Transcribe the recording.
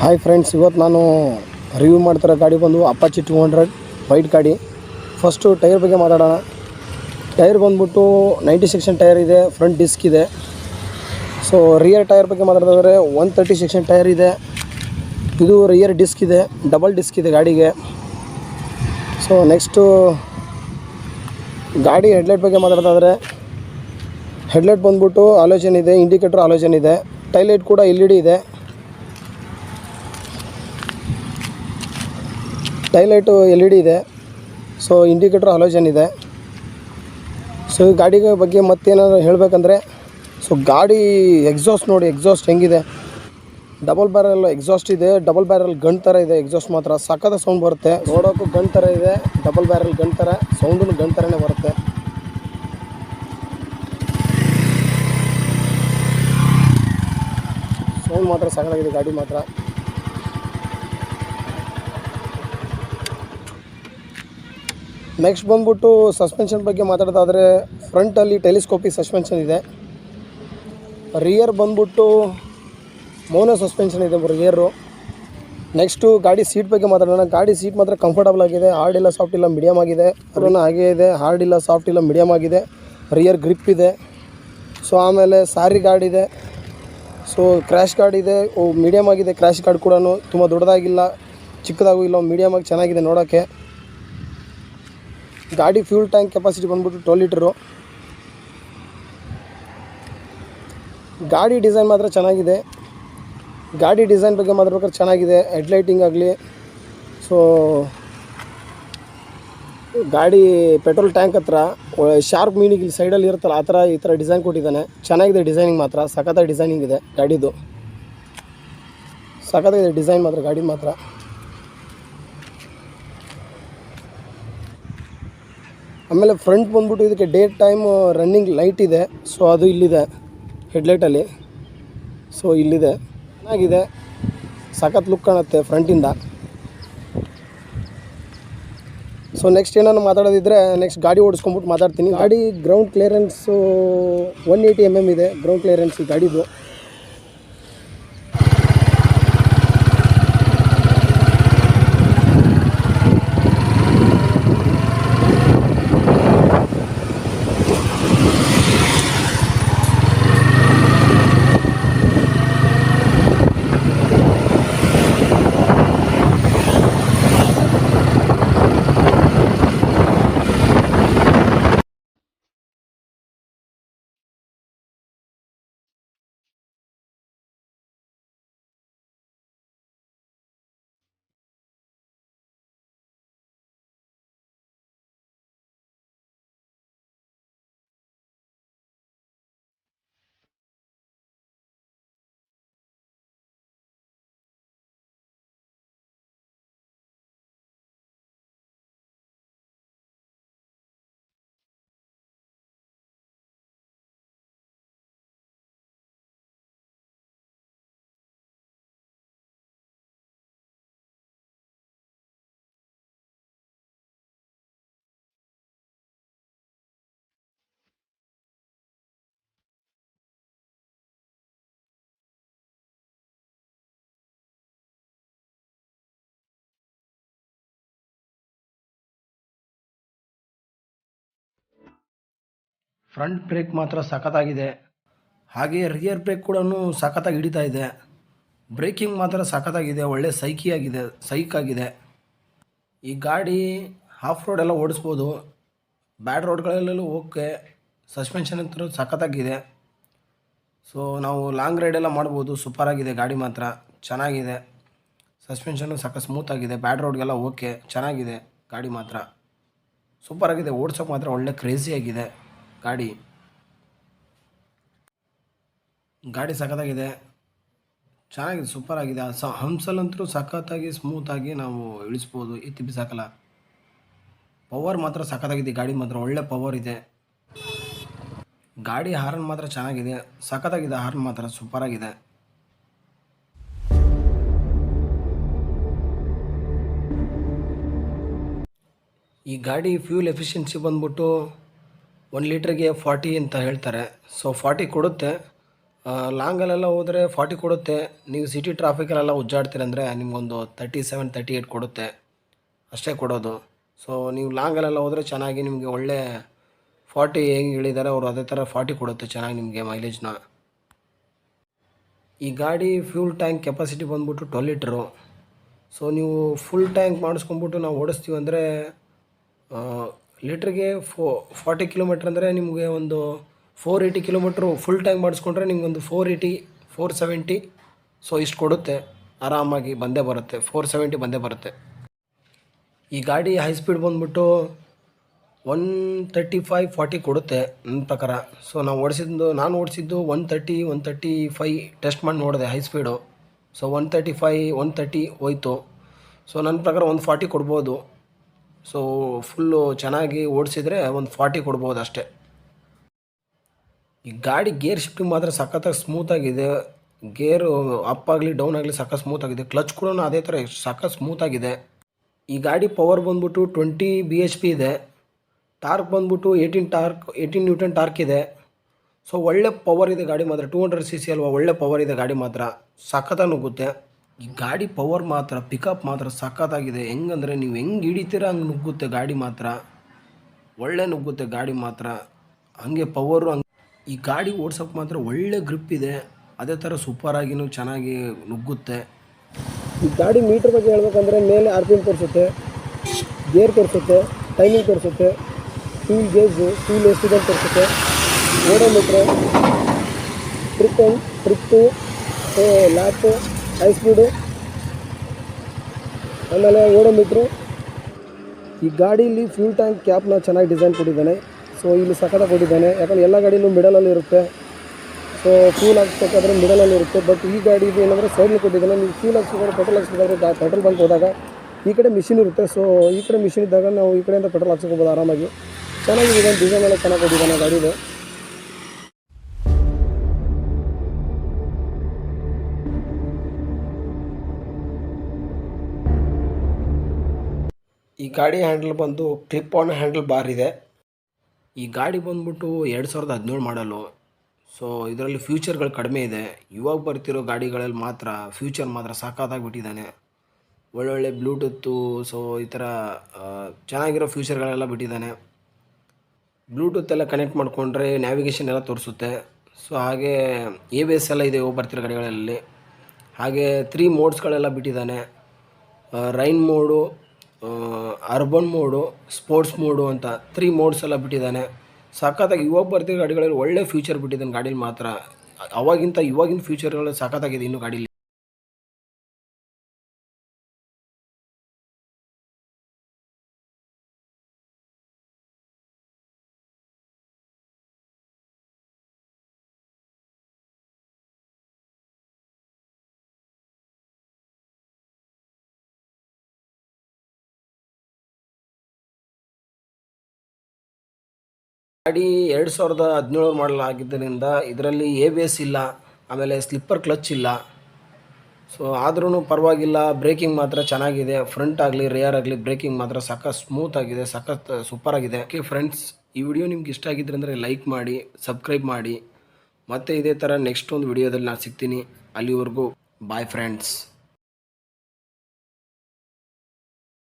Hi friends, ಇವತ್ತು ನಾನು review ಮಾಡ್ತಿರೋ ಗಾಡಿ ಬಂದು ಅಪಾಚಿ 200 ವೈಟ್ ಗಾಡಿ. ಫಸ್ಟು ಟೈರ್ ಬಗ್ಗೆ ಮಾತಾಡೋಣ. ಟೈರ್ ಬಂದ್ಬಿಟ್ಟು 90 ಸೆಕ್ಷನ್ ಟೈರ್ ಇದೆ, ಫ್ರಂಟ್ ಡಿಸ್ಕ್ ಇದೆ. ಸೊ ರಿಯರ್ ಟೈರ್ ಬಗ್ಗೆ ಮಾತಾಡಿದ್ರೆ 130 ಸೆಕ್ಷನ್ ಟೈರ್ ಇದೆ. ಇದು ರಿಯರ್ ಡಿಸ್ಕ್ ಇದೆ, ಡಬಲ್ ಡಿಸ್ಕ್ ಇದೆ ಗಾಡಿಗೆ. ಸೊ ನೆಕ್ಸ್ಟು ಗಾಡಿ ಹೆಡ್ಲೈಟ್ ಬಗ್ಗೆ ಮಾತಾಡೋದಾದರೆ, ಹೆಡ್ಲೈಟ್ ಬಂದ್ಬಿಟ್ಟು ಆಲೋಚನೆ ಇದೆ, ಇಂಡಿಕೇಟರ್ ಆಲೋಚನೆ ಇದೆ, ಟೈಲೈಟ್ ಕೂಡ LED ಇದೆ. ಟೈಲೈಟು LED ಇದೆ. ಸೊ ಇಂಡಿಕೇಟರ್ ಹಲೋಜನ್ ಇದೆ. ಸೊ ಈ ಗಾಡಿ ಬಗ್ಗೆ ಮತ್ತೇನಾದ್ರು ಹೇಳಬೇಕಂದ್ರೆ, ಸೊ ಗಾಡಿ ಎಕ್ಸಾಸ್ಟ್ ನೋಡಿ, ಎಕ್ಸಾಸ್ಟ್ ಹೆಂಗಿದೆ. ಡಬಲ್ ಬ್ಯಾರಲ್ ಎಕ್ಸಾಸ್ಟ್ ಇದೆ, ಡಬಲ್ ಬ್ಯಾರಲ್ ಗನ್ ಥರ ಇದೆ. ಎಕ್ಸಾಸ್ಟ್ ಮಾತ್ರ ಸಕ್ಕತ್ತ ಸೌಂಡ್ ಬರುತ್ತೆ, ನೋಡೋಕ್ಕೂ ಗನ್ ಥರ ಇದೆ. ಡಬಲ್ ಬ್ಯಾರಲ್ ಗನ್ ಥರ, ಸೌಂಡೂ ಗನ್ ಥರನೇ ಬರುತ್ತೆ. ಸೌಂಡ್ ಮಾತ್ರ ಸಕ್ಕತ್ತಾಗಿದೆ ಗಾಡಿ ಮಾತ್ರ. ನೆಕ್ಸ್ಟ್ ಬಂದ್ಬಿಟ್ಟು ಸಸ್ಪೆನ್ಷನ್ ಬಗ್ಗೆ ಮಾತಾಡೋದಾದರೆ, ಫ್ರಂಟಲ್ಲಿ ಟೆಲಿಸ್ಕೋಪಿಕ್ ಸಸ್ಪೆನ್ಷನ್ ಇದೆ. ರಿಯರ್ ಬಂದ್ಬಿಟ್ಟು ಮೋನೋ ಸಸ್ಪೆನ್ಷನ್ ಇದೆ ರಿಯರು. ನೆಕ್ಸ್ಟು ಗಾಡಿ ಸೀಟ್ ಬಗ್ಗೆ ಮಾತಾಡೋಣ. ಗಾಡಿ ಸೀಟ್ ಮಾತ್ರ ಕಂಫರ್ಟಬಲ್ ಆಗಿದೆ, ಹಾರ್ಡ್ ಇಲ್ಲ ಸಾಫ್ಟ್ ಇಲ್ಲ ಮೀಡಿಯಮ್ ಆಗಿದೆ. ಅದನ್ನು ಹಾಗೇ ಇದೆ, ಹಾರ್ಡ್ ಇಲ್ಲ ಸಾಫ್ಟ್ ಇಲ್ಲ ಮೀಡಿಯಮ್ ಆಗಿದೆ. ರಿಯರ್ ಗ್ರಿಪ್ ಇದೆ. ಸೊ ಆಮೇಲೆ ಸಾರಿ ಗಾಡಿ ಇದೆ. ಸೊ ಕ್ರ್ಯಾಶ್ ಗಾರ್ಡ್ ಇದೆ, ಮೀಡಿಯಮ್ ಆಗಿದೆ. ಕ್ರ್ಯಾಶ್ ಗಾರ್ಡ್ ಕೂಡ ತುಂಬ ದೊಡ್ಡದಾಗಿಲ್ಲ, ಚಿಕ್ಕದಾಗೂ ಇಲ್ಲ, ಮೀಡಿಯಮ್ ಆಗಿ ಚೆನ್ನಾಗಿದೆ ನೋಡೋಕ್ಕೆ. ಗಾಡಿ ಫ್ಯೂಲ್ ಟ್ಯಾಂಕ್ ಕೆಪಾಸಿಟಿ ಬಂದ್ಬಿಟ್ಟು 12 ಲೀಟರು. ಗಾಡಿ ಡಿಸೈನ್ ಮಾತ್ರ ಚೆನ್ನಾಗಿದೆ. ಗಾಡಿ ಡಿಸೈನ್ ಬಗ್ಗೆ ಮಾತಾಡ್ಬೇಕಾದ್ರೆ ಚೆನ್ನಾಗಿದೆ. ಹೆಡ್ಲೈಟಿಂಗ್ ಆಗಲಿ, ಸೊ ಗಾಡಿ ಪೆಟ್ರೋಲ್ ಟ್ಯಾಂಕ್ ಹತ್ರ ಶಾರ್ಪ್ ಮೀನಿಂಗ್ ಇಲ್ಲಿ ಸೈಡಲ್ಲಿ ಇರುತ್ತಲ್ಲ, ಆ ಥರ ಈ ಥರ ಡಿಸೈನ್ ಕೊಟ್ಟಿದ್ದಾನೆ. ಚೆನ್ನಾಗಿದೆ ಡಿಸೈನಿಂಗ್ ಮಾತ್ರ, ಸಖತ್ತಾಗಿ ಡಿಸೈನಿಂಗ್ ಇದೆ ಗಾಡಿದು. ಸಖತ್ತಾಗಿದೆ ಡಿಸೈನ್ ಮಾತ್ರ ಗಾಡಿ ಮಾತ್ರ. ಆಮೇಲೆ ಫ್ರಂಟ್ ಬಂದ್ಬಿಟ್ಟು ಇದಕ್ಕೆ ಡೇ ಟೈಮ್ ರನ್ನಿಂಗ್ ಲೈಟ್ ಇದೆ. ಸೊ ಅದು ಇಲ್ಲಿದೆ ಹೆಡ್ಲೈಟಲ್ಲಿ. ಸೊ ಇಲ್ಲಿದೆ, ಚೆನ್ನಾಗಿದೆ, ಸಖತ್ ಲುಕ್ ಕಾಣುತ್ತೆ ಫ್ರಂಟಿಂದ. ಸೊ ನೆಕ್ಸ್ಟ್ ಏನಾದ್ರು ಮಾತಾಡೋದಿದ್ದರೆ ನೆಕ್ಸ್ಟ್ ಗಾಡಿ ಓಡಿಸ್ಕೊಂಬಿಟ್ಟು ಮಾತಾಡ್ತೀನಿ. ಗಾಡಿ ಗ್ರೌಂಡ್ ಕ್ಲಿಯರೆನ್ಸು 180 mm ಇದೆ ಗ್ರೌಂಡ್ ಕ್ಲಿಯರೆನ್ಸ್ ಈ ಗಾಡಿದು. ಫ್ರಂಟ್ ಬ್ರೇಕ್ ಮಾತ್ರ ಸಖತ್ತಾಗಿದೆ, ಹಾಗೆ ರಿಯರ್ ಬ್ರೇಕ್ ಕೂಡ ಸಖತ್ತಾಗಿ ಹಿಡಿತಾ ಇದೆ. ಬ್ರೇಕಿಂಗ್ ಮಾತ್ರ ಸಖತ್ತಾಗಿದೆ, ಒಳ್ಳೆ ಸೈಕಾಗಿದೆ. ಈ ಗಾಡಿ ಹಾಫ್ ರೋಡ್ ಎಲ್ಲ ಓಡಿಸ್ಬೋದು, ಬ್ಯಾಡ್ ರೋಡ್ಗಳಲ್ಲೆಲ್ಲೂ ಓಕೆ. ಸಸ್ಪೆನ್ಷನ್ ಅಂತೂ ಸಖತ್ತಾಗಿದೆ. ಸೊ ನಾವು ಲಾಂಗ್ ರೈಡೆಲ್ಲ ಮಾಡ್ಬೋದು. ಸೂಪರಾಗಿದೆ ಗಾಡಿ ಮಾತ್ರ, ಚೆನ್ನಾಗಿದೆ. ಸಸ್ಪೆನ್ಷನ್ನು ಸ್ಮೂತಾಗಿದೆ, ಬ್ಯಾಡ್ ರೋಡ್ಗೆಲ್ಲ ಓಕೆ, ಚೆನ್ನಾಗಿದೆ ಗಾಡಿ ಮಾತ್ರ, ಸೂಪರಾಗಿದೆ. ಓಡ್ಸೋಕೆ ಮಾತ್ರ ಒಳ್ಳೆ ಕ್ರೇಜಿಯಾಗಿದೆ ಗಾಡಿ ಸಖತ್ತಾಗಿದೆ, ಚೆನ್ನಾಗಿದೆ, ಸೂಪರಾಗಿದೆ. ಹಂಸಲ್ಲಂತೂ ಸಖತ್ತಾಗಿ ಸ್ಮೂತಾಗಿ ನಾವು ಇಳಿಸ್ಬೋದು, ಎತ್ತಿ ಬಿಸಾಕಲ್ಲ. ಪವರ್ ಮಾತ್ರ ಸಖತ್ತಾಗಿದೆ ಗಾಡಿ ಮಾತ್ರ, ಒಳ್ಳೆ ಪವರ್ ಇದೆ. ಗಾಡಿ ಹಾರ್ನ್ ಮಾತ್ರ ಚೆನ್ನಾಗಿದೆ, ಸಖತ್ತಾಗಿದೆ. ಹಾರ್ನ್ ಮಾತ್ರ ಸೂಪರಾಗಿದೆ. ಈ ಗಾಡಿ ಫ್ಯೂಲ್ ಎಫಿಷಿಯನ್ಸಿ ಬಂದ್ಬಿಟ್ಟು 1 ಲೀಟ್ರಿಗೆ 40 ಅಂತ ಹೇಳ್ತಾರೆ. ಸೊ 40 ಕೊಡುತ್ತೆ. ಲಾಂಗಲ್ಲೆಲ್ಲ ಹೋದರೆ 40 ಕೊಡುತ್ತೆ. ನೀವು ಸಿಟಿ ಟ್ರಾಫಿಕಲ್ಲೆಲ್ಲ ಉಜ್ಜಾಡ್ತೀರಂದರೆ ನಿಮಗೊಂದು 37 38 ಕೊಡುತ್ತೆ, ಅಷ್ಟೇ ಕೊಡೋದು. ಸೊ ನೀವು ಲಾಂಗಲ್ಲೆಲ್ಲ ಹೋದರೆ ಚೆನ್ನಾಗಿ ನಿಮಗೆ ಒಳ್ಳೆ 40 ಹೆಂಗೆ ಹೇಳಿದ್ದಾರೆ ಅವರು ಅದೇ ಥರ 40 ಕೊಡುತ್ತೆ ಚೆನ್ನಾಗಿ ನಿಮಗೆ ಮೈಲೇಜ್ನ. ಈ ಗಾಡಿ ಫ್ಯೂಲ್ ಟ್ಯಾಂಕ್ ಕೆಪಾಸಿಟಿ ಬಂದ್ಬಿಟ್ಟು 12 ಲೀಟ್ರು. ಸೊ ನೀವು ಫುಲ್ ಟ್ಯಾಂಕ್ ಮಾಡಿಸ್ಕೊಂಬಿಟ್ಟು ನಾವು ಓಡಿಸ್ತೀವಿ ಅಂದರೆ ಲೀಟ್ರಿಗೆ 40 ಕಿಲೋಮೀಟ್ರ್ ಅಂದರೆ ನಿಮಗೆ ಒಂದು 480 ಕಿಲೋಮೀಟ್ರು ಫುಲ್ ಟ್ಯಾಂಕ್ ಮಾಡಿಸ್ಕೊಂಡ್ರೆ ನಿಮಗೊಂದು 480 470 ಸೊ ಇಷ್ಟು ಕೊಡುತ್ತೆ. ಆರಾಮಾಗಿ ಬಂದೇ ಬರುತ್ತೆ, 470 ಬಂದೇ ಬರುತ್ತೆ. ಈ ಗಾಡಿ ಹೈ ಸ್ಪೀಡ್ ಬಂದ್ಬಿಟ್ಟು 135-40 ಕೊಡುತ್ತೆ ನನ್ನ ಪ್ರಕಾರ. ಸೊ ನಾನು ಓಡಿಸಿದ್ದು 130-135 ಟೆಸ್ಟ್ ಮಾಡಿ ನೋಡಿದೆ ಹೈ ಸ್ಪೀಡು. ಸೊ 135-130 ಹೋಯ್ತು. ಸೊ ನನ್ನ ಪ್ರಕಾರ 140 ಕೊಡ್ಬೋದು. ಸೊ ಫುಲ್ಲು ಚೆನ್ನಾಗಿ ಓಡಿಸಿದರೆ 140 ಕೊಡ್ಬೋದು ಅಷ್ಟೇ. ಈ ಗಾಡಿ ಗೇರ್ ಶಿಫ್ಟಿಂಗ್ ಮಾತ್ರ ಸಖತ್ತಾಗಿ ಸ್ಮೂತಾಗಿದೆ. ಗೇರು ಅಪ್ ಆಗಲಿ ಡೌನ್ ಆಗಲಿ ಸಖತ್ ಸ್ಮೂತಾಗಿದೆ. ಕ್ಲಚ್ ಕೂಡ ಅದೇ ಥರ ಸಖತ್ ಸ್ಮೂತಾಗಿದೆ. ಈ ಗಾಡಿ ಪವರ್ ಬಂದ್ಬಿಟ್ಟು 20 BHP ಇದೆ. ಟಾರ್ಕ್ ಬಂದ್ಬಿಟ್ಟು 18 ನ್ಯೂಟನ್ ಟಾರ್ಕ್ ಇದೆ. ಸೊ ಒಳ್ಳೆ ಪವರ್ ಇದೆ ಗಾಡಿ ಮಾತ್ರ. 200cc ಅಲ್ವಾ, ಒಳ್ಳೆ ಪವರ್ ಇದೆ ಗಾಡಿ ಮಾತ್ರ, ಸಖತ್ತಾಗಿ ನುಗ್ಗುತ್ತೆ. ಈ ಗಾಡಿ ಪವರ್ ಮಾತ್ರ ಪಿಕಪ್ ಮಾತ್ರ ಸಖತ್ತಾಗಿದೆ. ಹೆಂಗಂದರೆ ನೀವು ಹೆಂಗೆ ಹಿಡಿತೀರ ಹಂಗೆ ನುಗ್ಗುತ್ತೆ ಗಾಡಿ ಮಾತ್ರ, ಒಳ್ಳೆ ನುಗ್ಗುತ್ತೆ ಗಾಡಿ ಮಾತ್ರ, ಹಂಗೆ ಪವರು ಈ ಗಾಡಿ ಓಡ್ಸೋಕ್ಕೆ ಮಾತ್ರ ಒಳ್ಳೆ ಗ್ರಿಪ್ ಇದೆ. ಅದೇ ಥರ ಸೂಪರಾಗಿಯೂ ಚೆನ್ನಾಗಿ ನುಗ್ಗುತ್ತೆ. ಈ ಗಾಡಿ ಮೀಟ್ರ್ ಬಗ್ಗೆ ಹೇಳ್ಬೇಕಂದ್ರೆ ಮೇಲೆ RPM ತೋರಿಸುತ್ತೆ, ಗೇರ್ ತೋರಿಸುತ್ತೆ, ಟೈಮಿಂಗ್ ತೋರಿಸುತ್ತೆ, ಫ್ಯೂಲ್ ಗೇಜು ಫ್ಯೂಲ್ ಎಷ್ಟಿದೆ ತೋರಿಸುತ್ತೆ, ಓಡೋಮೀಟ್ರು, ಟ್ರಿಪ್ಪು, ಲ್ಯಾಪು, ಹೈ ಸ್ಪೀಡು, ಆಮೇಲೆ ಓಡೋಮೀಟ್ರು. ಈ ಗಾಡೀಲಿ ಫ್ಯೂಲ್ ಟ್ಯಾಂಕ್ ಕ್ಯಾಪ್ನ ಚೆನ್ನಾಗಿ ಡಿಸೈನ್ ಕೊಟ್ಟಿದ್ದಾನೆ. ಸೊ ಇಲ್ಲಿ ಸಖತ್ತಾಗಿ ಕೊಟ್ಟಿದ್ದಾನೆ. ಯಾಕಂದರೆ ಎಲ್ಲ ಗಾಡಿಲೂ ಮಿಡಲಲ್ಲಿ ಇರುತ್ತೆ. ಸೊ ಫ್ಯೂಲ್ ಹಾಕ್ಸ್ಬೇಕಾದ್ರೆ ಮಿಡಲಲ್ಲಿ ಇರುತ್ತೆ. ಬಟ್ ಈ ಗಾಡಿದು ಏನಂದರೆ ಸೈಡ್ಲಿ ಕೊಟ್ಟಿದ್ದಾನೆ. ನೀವು ಫ್ಯೂಲ್ ಹಾಕ್ಸ್ಬೇಕಾದ್ರೆ ಪೆಟ್ರೋಲ್ ಹಾಕ್ಸ್ಬೇಕಾದ್ರೆ ಪೆಟ್ರೋಲ್ ಬಂಕ್ ಹೋದಾಗ ಈ ಕಡೆ ಮಿಷಿನ್ ಇರುತ್ತೆ. ಸೊ ಈ ಕಡೆ ಮಿಷಿನ್ ಇದ್ದಾಗ ನಾವು ಈ ಕಡೆಯಿಂದ ಪೆಟ್ರೋಲ್ ಹಾಕ್ಸ್ಕೊಬೋದು ಆರಾಮಾಗಿ. ಚೆನ್ನಾಗಿದೆ, ಡಿಸೈನ್ ಎಲ್ಲ ಚೆನ್ನಾಗಿ ಕೊಟ್ಟಿದ್ದಾನೆ ಗಾಡಿದು. ಈ ಗಾಡಿ ಹ್ಯಾಂಡಲ್ ಬಂದು ಕ್ಲಿಪ್ ಆನ್ ಹ್ಯಾಂಡಲ್ ಬಾರ್ ಇದೆ. ಈ ಗಾಡಿ ಬಂದ್ಬಿಟ್ಟು 2017 ಮಾಡಲು. ಸೊ ಇದರಲ್ಲಿ ಫ್ಯೂಚರ್ಗಳು ಕಡಿಮೆ ಇದೆ. ಇವಾಗ ಬರ್ತಿರೋ ಗಾಡಿಗಳಲ್ಲಿ ಮಾತ್ರ ಫ್ಯೂಚರ್ ಮಾತ್ರ ಸಖತ್ತಾಗಿ ಬಿಟ್ಟಿದ್ದಾನೆ. ಒಳ್ಳೊಳ್ಳೆ ಬ್ಲೂಟೂತು, ಸೊ ಈ ಥರ ಚೆನ್ನಾಗಿರೋ ಫ್ಯೂಚರ್ಗಳೆಲ್ಲ ಬಿಟ್ಟಿದ್ದಾನೆ. ಬ್ಲೂಟೂತ್ ಎಲ್ಲ ಕನೆಕ್ಟ್ ಮಾಡಿಕೊಂಡ್ರೆ ನ್ಯಾವಿಗೇಷನ್ ಎಲ್ಲ ತೋರಿಸುತ್ತೆ. ಸೊ ಹಾಗೆ ABS ಎಲ್ಲ ಇದೆ ಬರ್ತಿರೋ ಗಾಡಿಗಳಲ್ಲಿ. ಹಾಗೆ 3 ಮೋಡ್ಸ್ಗಳೆಲ್ಲ ಬಿಟ್ಟಿದ್ದಾನೆ. Rain mode, urban mode, sports mode ಅಂತ 3 ಮೋಡ್ಸ್ ಎಲ್ಲ ಬಿಟ್ಟಿದ್ದಾನೆ. ಸಖತ್ತಾಗಿ ಇವಾಗ ಬರ್ತಿರೋ ಗಾಡಿಗಳಲ್ಲಿ ಒಳ್ಳೆ ಫ್ಯೂಚರ್ ಬಿಟ್ಟಿದ್ದಾನೆ ಗಾಡೀಲಿ ಮಾತ್ರ. ಅವಾಗಿಂತ ಇವಾಗಿನ ಫ್ಯೂಚರ್ಗಳು ಸಖತ್ತಾಗಿದೆ ಇನ್ನು ಗಾಡೀಲಿ. ಗಾಡಿ 2017 ಮಾಡಲ್ ಆಗಿದ್ದರಿಂದ ಇದರಲ್ಲಿ ABS ಇಲ್ಲ, ಆಮೇಲೆ ಸ್ಲಿಪ್ಪರ್ ಕ್ಲಚ್ ಇಲ್ಲ. ಸೊ ಆದ್ರೂ ಪರವಾಗಿಲ್ಲ, ಬ್ರೇಕಿಂಗ್ ಮಾತ್ರ ಚೆನ್ನಾಗಿದೆ. ಫ್ರಂಟ್ ಆಗಲಿ ರೇರ್ ಆಗಲಿ ಬ್ರೇಕಿಂಗ್ ಮಾತ್ರ ಸಖತ್ ಸ್ಮೂತ್ ಆಗಿದೆ, ಸಖತ್ ಸೂಪರಾಗಿದೆ. ಓಕೆ ಫ್ರೆಂಡ್ಸ್, ಈ ವಿಡಿಯೋ ನಿಮ್ಗೆ ಇಷ್ಟ ಆಗಿದ್ರೆ ಅಂದರೆ ಲೈಕ್ ಮಾಡಿ, ಸಬ್ಸ್ಕ್ರೈಬ್ ಮಾಡಿ. ಮತ್ತು ಇದೇ ಥರ ನೆಕ್ಸ್ಟ್ ಒಂದು ವಿಡಿಯೋದಲ್ಲಿ ನಾನು ಸಿಗ್ತೀನಿ. ಅಲ್ಲಿವರೆಗೂ ಬಾಯ್ ಫ್ರೆಂಡ್ಸ್.